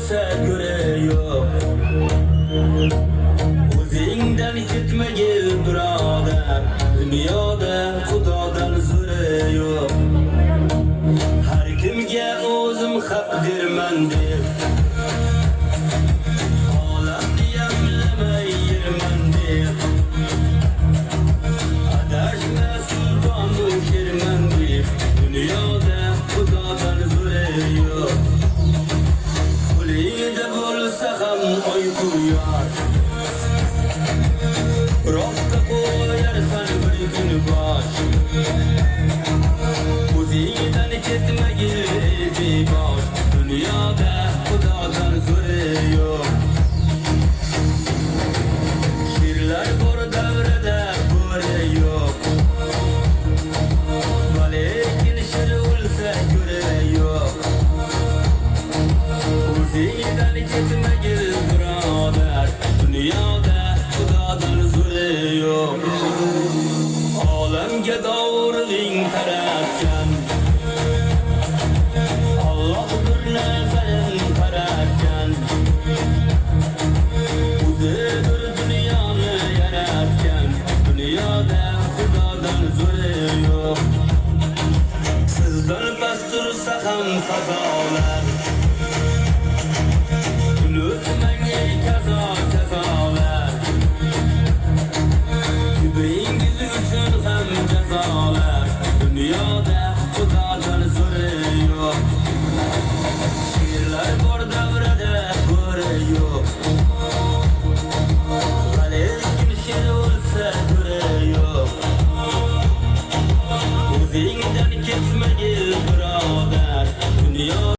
bo'lsa göre yok. O'zingdan ketmagil birodar, dunyoda Xudodan zo'ri yo'q. Har kimga o'zim haq berman deb olamni yamlamay yerman deb adashma sulton kerman deb dunyoda Xudodan zo'ri yo'q. Qo'lingda bo'lsa ham oy quyosh Rohga qo'yarsan bir kun bosh. O'zingdan ketmagil ey bosh, dunyoda Xudodan zo'ri yo'q. Sherlar bor davrada bo'ri yo'q. Lekin sher o'lsa go'ri yo'q. O'zingdan ketmagil birodar, dunyoda Xudodan zo'ri yo'q. Olamga dovruqing taratgan Alloh bir nazarin qaratgan. O'zi bir dunyoni yaratgan, dunyoda Xudodan zo'ri yo'q. Sizdan past tursa ham fazolar, unutmang ey kazo kazolar. Kübringiz uchun ham jazolar, dunyoda Xudodan zo'ri yo'q. Sherlar bor davrada bo'ri yo'q. Lekin sher o'lsa go'ri yo'q. O'zingdan ketmagil